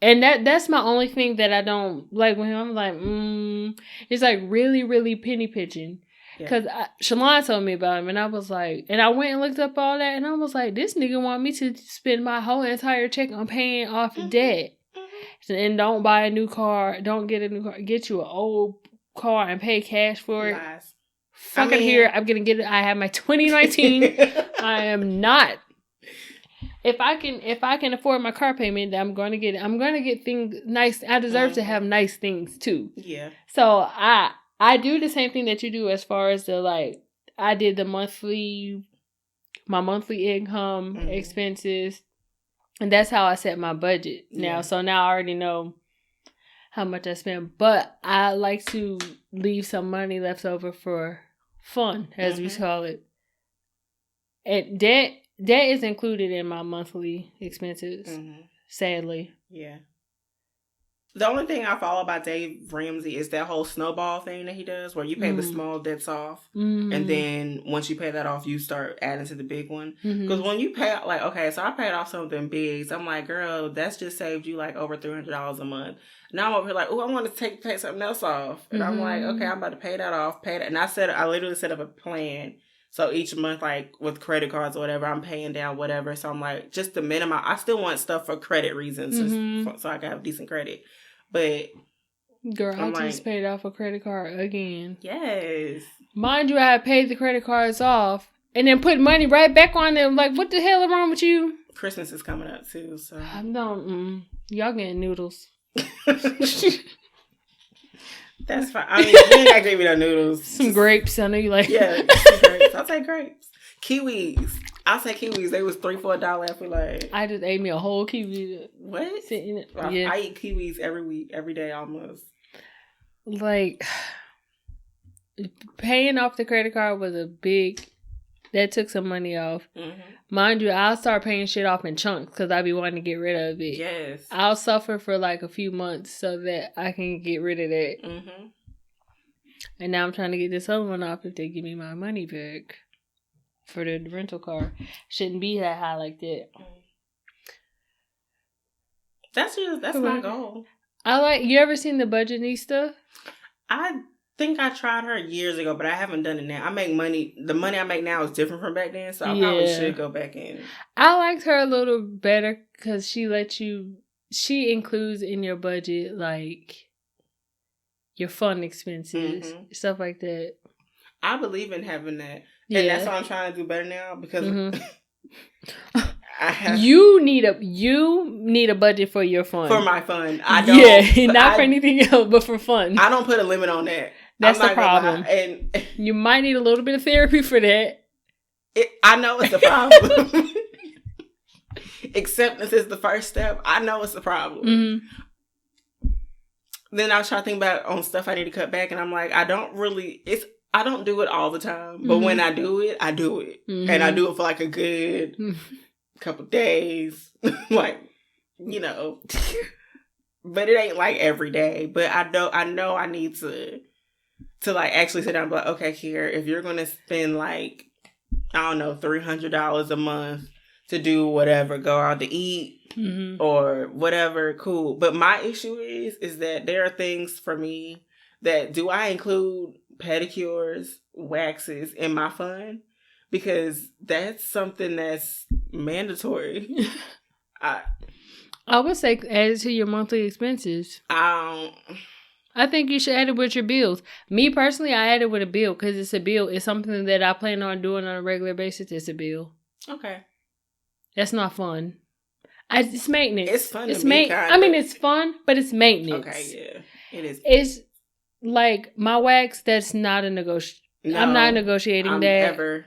And that's my only thing that I don't like with him. I'm like, it's like really, really penny pitching. Because Shalon told me about him, and I was like, and I went and looked up all that, and I was like, this nigga want me to spend my whole entire check on paying off debt. And don't buy a new car, don't get a new car, get you an old car and pay cash for it.
Lies.
Fucking here, I'm gonna get it. I have my 2019. I am not. If I can afford my car payment, I'm gonna get it. I'm gonna get things nice. I deserve to have nice things too. Yeah. So I do the same thing that you do as far as I did my monthly income, expenses, and that's how I set my budget now. So now I already know how much I spend, but I like to leave some money left over for fun, as we call it. And debt is included in my monthly expenses, sadly. Yeah.
The only thing I follow about Dave Ramsey is that whole snowball thing that he does where you pay the small debts off. And then once you pay that off, you start adding to the big one. Because when you pay, like, okay, so I paid off something big. So I'm like, girl, that's just saved you like over $300 a month. Now I'm over here like, oh, I want to pay something else off. And I'm like, okay, I'm about to pay that off. And I literally set up a plan. So each month, like with credit cards or whatever, I'm paying down whatever. So I'm like, just to minimize, I still want stuff for credit reasons so I can have decent credit. But
girl, I just paid off a credit card again.
Yes.
Mind you, I had paid the credit cards off and then put money right back on them. Like, what the hell is wrong with you?
Christmas is coming up too, so
I don't. Y'all getting noodles.
That's fine. I mean, you ain't gotta give me no noodles.
Some grapes. I know you like.
Yeah, some grapes. I'll take grapes. Kiwis. I'll say kiwis. They was $3-4. I feel like
I just ate me a whole kiwi.
What?
Yeah.
I eat kiwis every week, every day almost.
Like, paying off the credit card was that took some money off. Mm-hmm. Mind you, I'll start paying shit off in chunks because I be wanting to get rid of it.
Yes.
I'll suffer for like a few months so that I can get rid of that. Mm-hmm. And now I'm trying to get this other one off if they give me my money back for the rental car. Shouldn't be that high like that.
That's my goal.
You ever seen the Budgetnista?
I think I tried her years ago, but I haven't done it now. I make money. The money I make now is different from back then, so I probably should go back in. I
liked her a little better because she includes in your budget like your fun expenses, stuff like that.
I believe in having that. Yeah. And that's why I'm trying to do better now because
you need a budget for your fun.
For my fun. I don't.
Yeah, not for anything else, but for fun.
I don't put a limit on that.
That's the problem. And you might need a little bit of therapy for that.
I know it's a problem. Acceptance is the first step. I know it's a problem. Mm-hmm. Then I was trying to think about on stuff I need to cut back, and I'm like, I don't do it all the time, but when I do it, and I do it for like a good couple days, like, you know. But it ain't like every day. But I know I need to like actually sit down and be like, okay, here, if you're gonna spend like, I don't know, $300 a month to do whatever, go out to eat or whatever, cool. But my issue is that there are things for me that, do I include pedicures, waxes in my fun? Because that's something that's mandatory. I
would say add it to your monthly expenses. I think you should add it with your bills. Me personally, I add it with a bill because it's a bill. It's something that I plan on doing on a regular basis. It's a bill.
Okay.
That's not fun. It's maintenance.
It's fun to me,
I mean, it's fun, but it's maintenance.
Okay, yeah. It is.
It's like my wax, that's not a negotiation. No, I'm not negotiating that.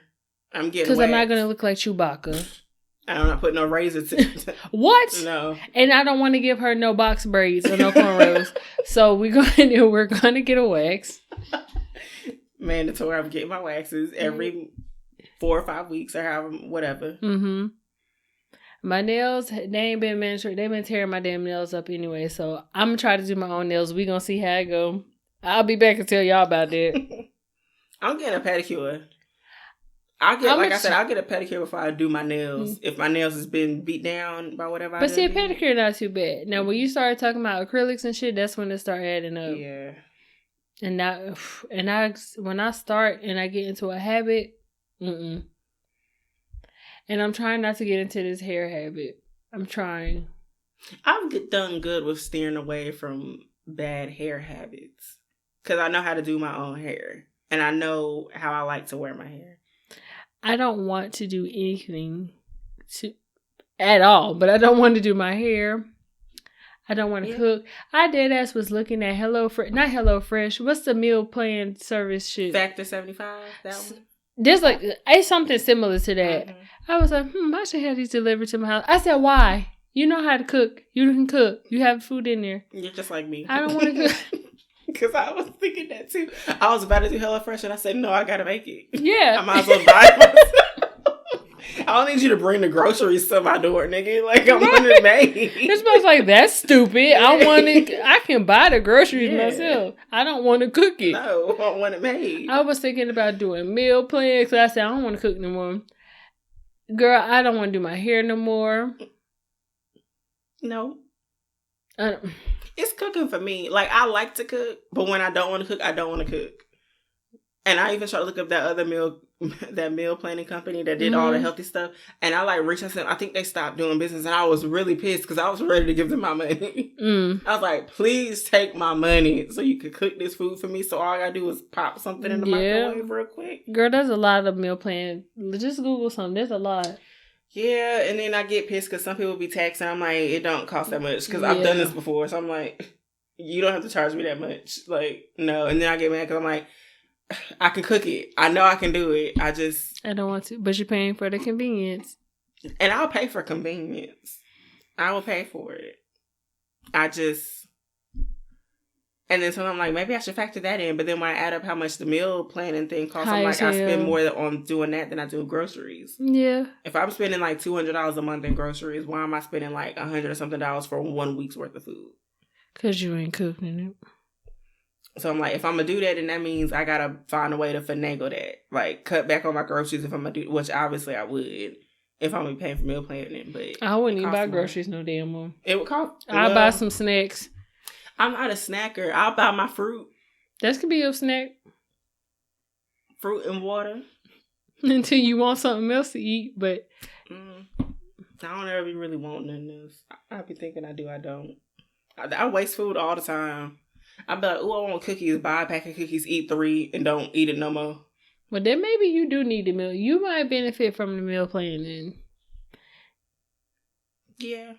I'm getting
because I'm not going to look like Chewbacca.
I'm not putting no razors to
What?
No.
And I don't want to give her no box braids or no cornrows. So we're going to get a wax.
Mandatory. I'm getting my waxes every 4 or 5 weeks or however, whatever. Mm-hmm.
My nails, they ain't been mandatory. They've been tearing my damn nails up anyway. So I'm going to try to do my own nails. We're going to see how it go. I'll be back and tell y'all about that.
I'm getting a pedicure. I'll get a pedicure before I do my nails. If my nails has been beat down by whatever.
But see, a pedicure not too bad. Now, when you start talking about acrylics and shit, that's when it start adding up.
Yeah.
When I start and I get into a habit, and I'm trying not to get into this hair habit. I'm trying.
I've done good with steering away from bad hair habits because I know how to do my own hair and I know how I like to wear my hair.
I don't want to do anything at all, but I don't want to do my hair. I don't want to cook. I deadass was looking at not HelloFresh. What's the meal plan service shit?
Factor 75. That one.
There's it's something similar to that. Mm-hmm. I was like, I should have these delivered to my house. I said, why? You know how to cook. You can cook. You have food in there.
You're just like me.
I don't want to cook.
Because I was thinking that too. I was about to do HelloFresh and I said, no, I got to make it.
Yeah.
I might as well buy it myself. I don't need you to bring the groceries to my door, nigga. Like, I want it made.
This smells like, that's stupid. I can buy the groceries myself. I don't want to cook it.
No, I want it made.
I was thinking about doing meal plans. So I said, I don't want to cook no more. Girl, I don't want to do my hair no more.
No. It's cooking for me. Like, I like to cook, but when I don't want to cook, I don't want to cook. And I even tried to look up that meal planning company that did all the healthy stuff. And I reached out to them. I think they stopped doing business. And I was really pissed because I was ready to give them my money. I was like, please take my money so you could cook this food for me. So all I got to do is pop something in the microwave real quick.
Girl, there's a lot of meal plans. Just Google something. There's a lot.
Yeah, and then I get pissed because some people be taxing. I'm like, it don't cost that much because I've done this before. So I'm like, you don't have to charge me that much. Like, no. And then I get mad because I'm like, I can cook it. I know I can do it. I
don't want to. But you're paying for the convenience.
And I'll pay for convenience. I will pay for it. And then so I'm like, maybe I should factor that in. But then when I add up how much the meal planning thing costs, I'm like, I spend more on doing that than I do groceries.
Yeah.
If I'm spending like $200 a month in groceries, why am I spending like $100 or something for 1 week's worth of food?
Because you ain't cooking it.
So I'm like, if I'm going to do that, then that means I got to find a way to finagle that. Like, cut back on my groceries if I'm going to do, which obviously I would if I'm going to be paying for meal planning. But
I wouldn't even buy groceries no damn more.
It would cost.
I'll buy some snacks.
I'm not a snacker. I'll buy my fruit.
That could be your snack.
Fruit and water.
Until you want something else to eat, but...
I don't ever really want nothing else. I be thinking I do, I don't. I waste food all the time. I be like, oh, I want cookies. Buy a pack of cookies, eat 3, and don't eat it no more.
Well, then maybe you do need the meal. You might benefit from the meal planning.
Yeah.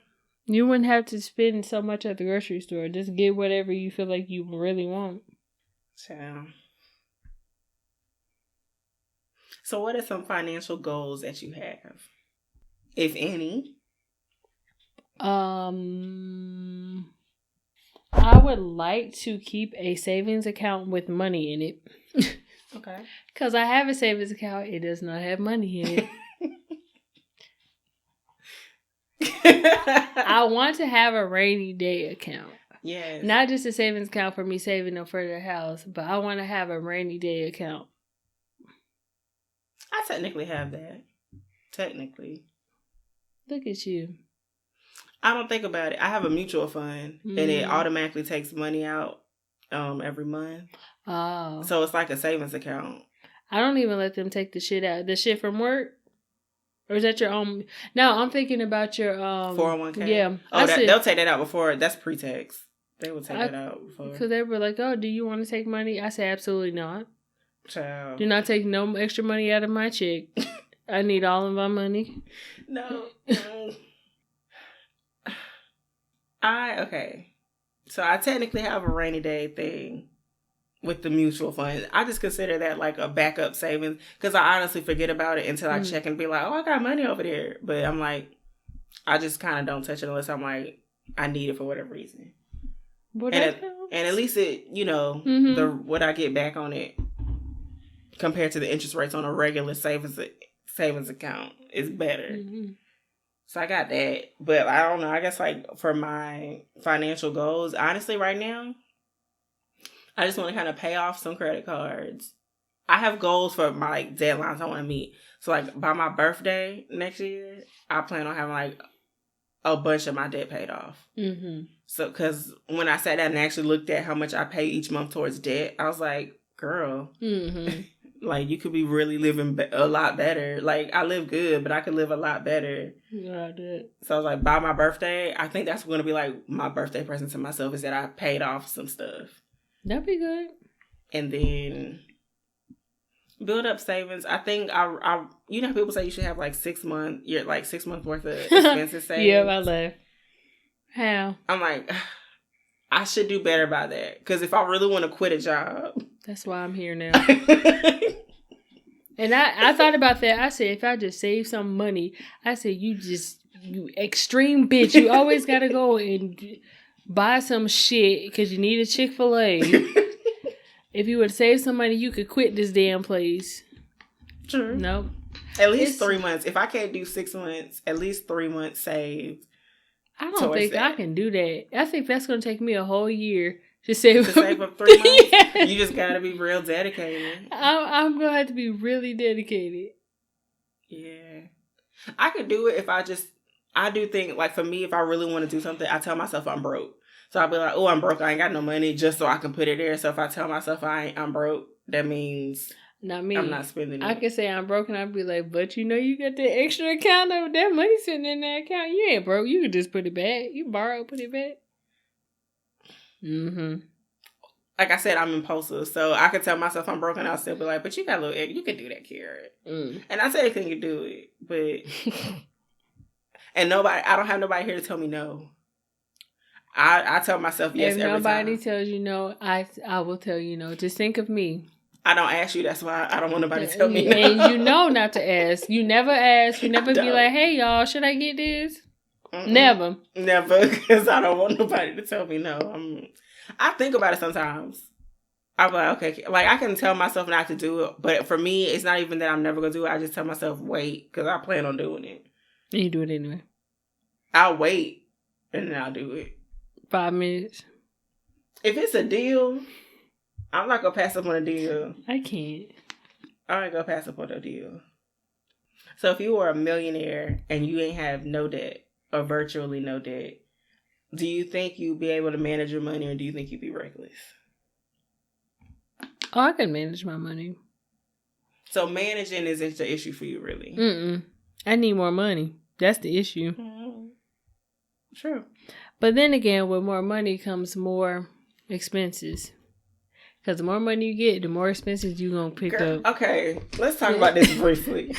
You wouldn't have to spend so much at the grocery store. Just get whatever you feel like you really want.
So what are some financial goals that you have? If any?
I would like to keep a savings account with money in it.
Okay.
Because I have a savings account. It does not have money in it. I want to have a rainy day account.
Yes.
Not just a savings account for me saving up for the house, but I want to have a rainy day account.
I technically have that. Technically.
Look at you.
I don't think about it. I have a mutual fund, and it automatically takes money out every month.
Oh.
So it's like a savings account.
I don't even let them take the shit out. The shit from work? Or is that your own? No, I'm thinking about your
401k.
Yeah.
Oh, they'll take that out before. That's pre-tax. They will take that out before.
Because they were like, oh, do you want to take money? I said, absolutely not.
Child.
Do not take no extra money out of my check. I need all of my money.
No. Okay. So I technically have a rainy day thing with the mutual fund. I just consider that like a backup savings because I honestly forget about it until I check and be like, oh, I got money over there. But I'm like, I just kind of don't touch it unless I'm like, I need it for whatever reason. And at least it, the what I get back on it compared to the interest rates on a regular savings account is better. Mm-hmm. So I got that. But I don't know. I guess like for my financial goals, honestly, right now, I just want to kind of pay off some credit cards. I have goals for my like deadlines I want to meet. So like by my birthday next year, I plan on having like a bunch of my debt paid off. Mm-hmm. So because when I sat down and actually looked at how much I pay each month towards debt, I was like, girl, like you could be really living a lot better. Like I live good, but I could live a lot better.
Yeah, I did.
So I was like, by my birthday, I think that's going to be like my birthday present to myself is that I paid off some stuff.
That'd be good. And
then build up savings. I think I people say you should have like 6 months. You're like 6 months worth of expenses saved.
Yeah, I love. How?
I'm like, I should do better by that because if I really want to quit a job,
that's why I'm here now. And I thought about that. I said, if I just save some money, I said, you extreme bitch. You always gotta go and buy some shit because you need a Chick-fil-A. If you would save some money, you could quit this damn place.
True.
Nope.
At least 3 months. If I can't do 6 months, at least 3 months saved.
I don't think I can do that. I think that's going to take me a whole year to save
up 3 months. Yeah. You just got to be real dedicated.
I'm going to have to be really dedicated.
Yeah. I could do it if I do think, like for me, if I really want to do something, I tell myself I'm broke. So I'll be like, oh, I'm broke. I ain't got no money just so I can put it there. So if I tell myself I'm broke, that means
not me.
I'm not spending it.
I can say I'm broke and I'll be like, but you got the extra account of that money sitting in that account. You ain't broke. You can just put it back. You borrow, put it back. Mm-hmm.
Like I said, I'm impulsive. So I could tell myself I'm broke and I'll still be like, but you got a little, you can do that, Kara. And I said, can you do it? But, and I don't have nobody here to tell me no. I tell myself yes every time.
If nobody tells you no, I will tell you no. Just think of me.
I don't ask you. That's why I don't want nobody to tell me.
And you know not to ask. You never ask. You never be like, hey, y'all, should I get this? Never.
Never, because I don't want nobody to tell me no. I think about it sometimes. I'm like, okay, like I can tell myself not to do it, but for me, it's not even that I'm never going to do it. I just tell myself, wait, because I plan on doing it.
And you do it anyway.
I'll wait, and then I'll do it.
5 minutes.
If it's a deal, I'm not going to pass up on a deal.
I can't.
I ain't going to pass up on a deal. So if you were a millionaire and you ain't have no debt or virtually no debt, do you think you'd be able to manage your money, or do you think you'd be reckless?
Oh, I can manage my money.
So managing isn't the issue for you, really?
Mm-mm. I need more money. That's the issue.
Mm-hmm. True.
But then again, with more money comes more expenses. Because the more money you get, the more expenses you're going to pick up.
Okay, let's talk about this briefly.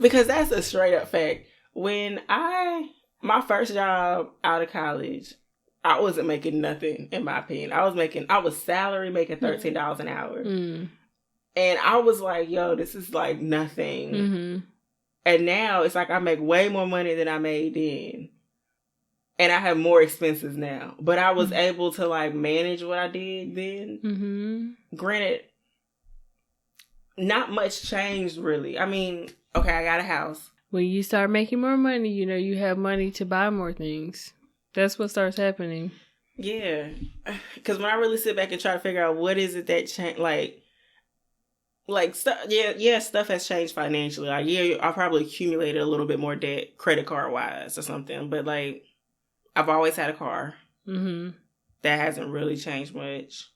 Because that's a straight up fact. When my first job out of college, I wasn't making nothing, in my opinion. I was salary making $13 an hour. Mm. And I was like, yo, this is like nothing. Mm-hmm. And now it's like I make way more money than I made then. And I have more expenses now. But I was able to like manage what I did then. Mm-hmm. Granted, not much changed really. I mean, okay, I got a house.
When you start making more money, you know, you have money to buy more things. That's what starts happening.
Yeah. Because when I really sit back and try to figure out what is it that changed, like stuff, stuff has changed financially. Like, yeah, I probably accumulated a little bit more debt, credit card wise or something. But like, I've always had a car. Mm-hmm. That hasn't really changed much.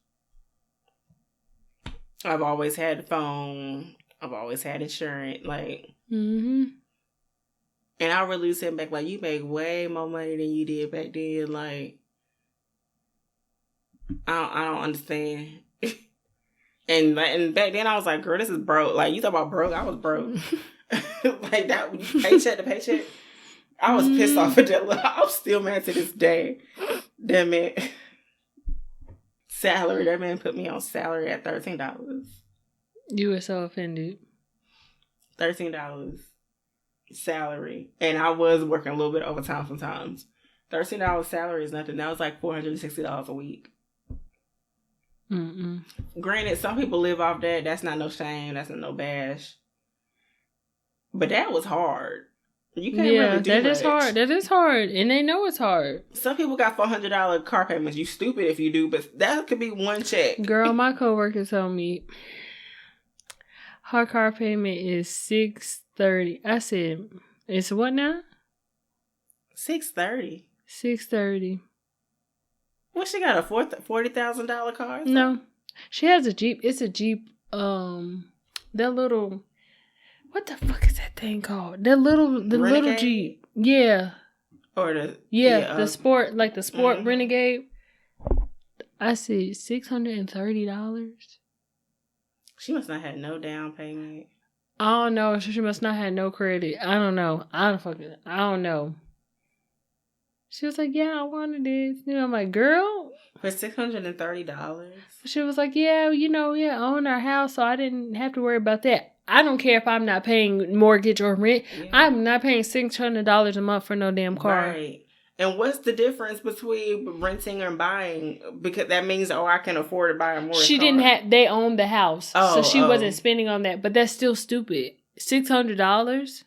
I've always had a phone. I've always had insurance. Like, mm-hmm. And I really sit back like, you make way more money than you did back then. Like, I don't understand. And back then I was like, girl, this is broke. Like, you talk about broke, I was broke. Like that, paycheck to paycheck. I was pissed off at that. I'm still mad to this day. That man, salary. That man put me on salary at $13.
You were so offended.
$13 salary, and I was working a little bit overtime sometimes. $13 salary is nothing. That was like $460 a week. Mm-mm. Granted, some people live off that. That's not no shame. That's not no bash. But that was hard. You can't really do
that
much.
is hard. That is hard, and they know it's hard.
Some people got $400 car payments. You stupid if you do, but that could be one check.
Girl, my coworker told me her car payment is $630. I said, "It's what now?"
$630.
$630.
Well, she got a $40,000 car?
No, she has a Jeep. It's a Jeep. That little. What the fuck is that thing called? The
Renegade?
little Jeep. Yeah.
Or the
the sport, like the sport Renegade. I said $630.
She must not have no down payment.
I don't know. She must not have no credit. I don't know. I don't know. She was like, yeah, I wanted this. You know, I'm like, girl.
For $630?
She was like, yeah, I own our house, so I didn't have to worry about that. I don't care if I'm not paying mortgage or rent. Yeah. I'm not paying $600 a month for no damn car.
Right. And what's the difference between renting and buying? Because that means, I can afford to buy a more car.
She didn't have, they owned the house. So she wasn't spending on that. But that's still stupid. $600?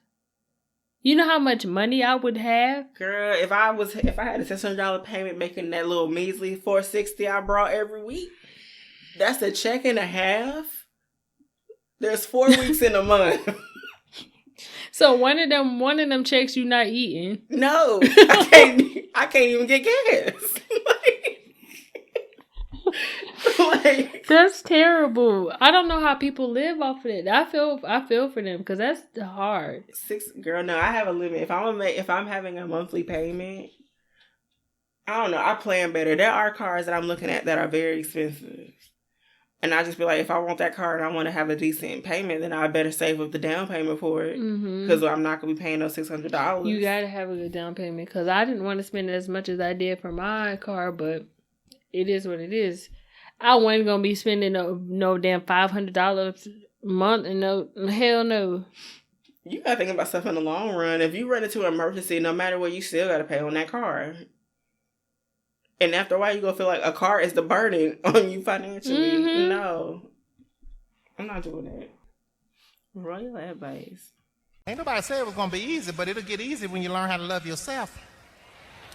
You know how much money I would have?
Girl, if I had a $600 payment making that little measly $460 I brought every week, that's a check and a half. There's 4 weeks in a month.
So one of them checks you not eating.
No, I can't even get gas. Like,
that's terrible. I don't know how people live off of it. I feel for them because that's hard.
Girl, no, I have a limit. If I'm having a monthly payment, I don't know. I plan better. There are cars that I'm looking at that are very expensive. And I just be like, if I want that car and I want to have a decent payment, then I better save up the down payment for it. Because I'm not going to be paying those $600.
You got to have a good down payment. Because I didn't want to spend as much as I did for my car, but it is what it is. I wasn't gonna be spending no damn $500 a month, and no, hell no.
You gotta think about stuff in the long run. If you run into an emergency, no matter what, you still gotta pay on that car. And after a while, you gonna feel like a car is the burden on you financially. Mm-hmm. No, I'm not doing that. Royal advice.
Ain't nobody said it was gonna be easy, but it'll get easy when you learn how to love yourself.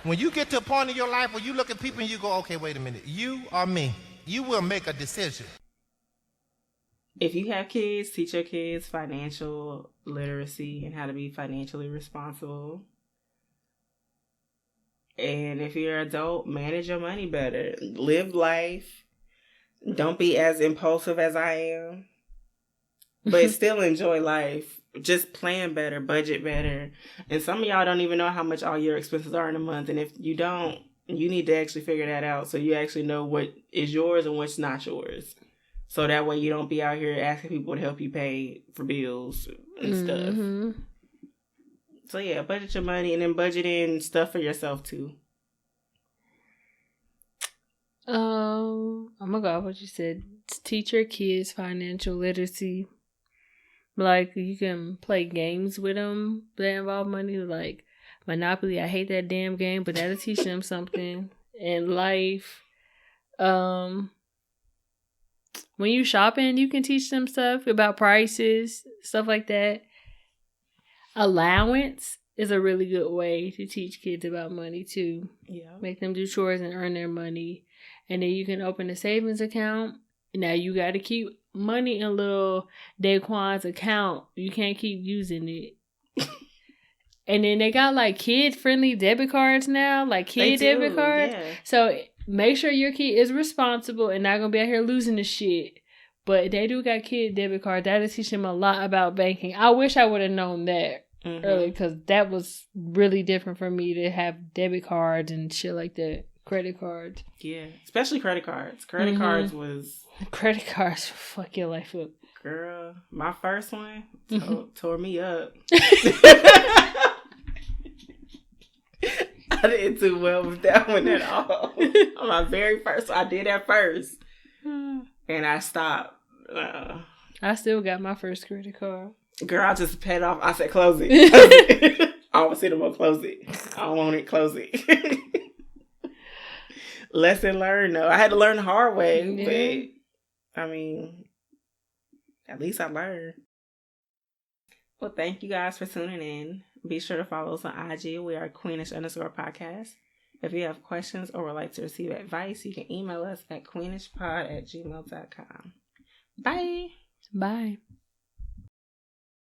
When you get to a point in your life where you look at people and you go, okay, wait a minute, you or me, you will make a decision.
If you have kids, teach your kids financial literacy and how to be financially responsible. And if you're an adult, manage your money better. Live life. Don't be as impulsive as I am. But still enjoy life. Just plan better, budget better. And some of y'all don't even know how much all your expenses are in a month. And if you don't, you need to actually figure that out so you actually know what is yours and what's not yours. So that way you don't be out here asking people to help you pay for bills and stuff. So yeah, budget your money and then budget in stuff for yourself too.
I'm gonna go off what you said. Teach your kids financial literacy. Like, you can play games with them that involve money, like Monopoly. I hate that damn game, but that'll teach them something in life. When you shopping, you can teach them stuff about prices, stuff like that. Allowance is a really good way to teach kids about money too. Yeah. Make them do chores and earn their money. And then you can open a savings account. Now you got to keep money in little Daquan's account. You can't keep using it. And then they got like kid-friendly debit cards now, like kid debit cards. Yeah. So make sure your kid is responsible and not going to be out here losing the shit. But they do got kid debit cards. That'll teach them a lot about banking. I wish I would have known that early, because that was really different for me to have debit cards and shit like that. Credit cards. Yeah. Especially credit cards. Credit cards fuck your life up.
Girl, my first one tore me up. I didn't do well with that one at all. My very first, I did that first. And I stopped.
I still got my first credit card.
Girl, I just paid off. I said, close it. I always see them on close it. I don't want it, close it. Lesson learned, though. I had to learn the hard way. But, I mean, at least I learned. Well, thank you guys for tuning in. Be sure to follow us on IG. We are Queenish_podcast. If you have questions or would like to receive advice, you can email us at queenishpod@gmail.com. Bye.
Bye.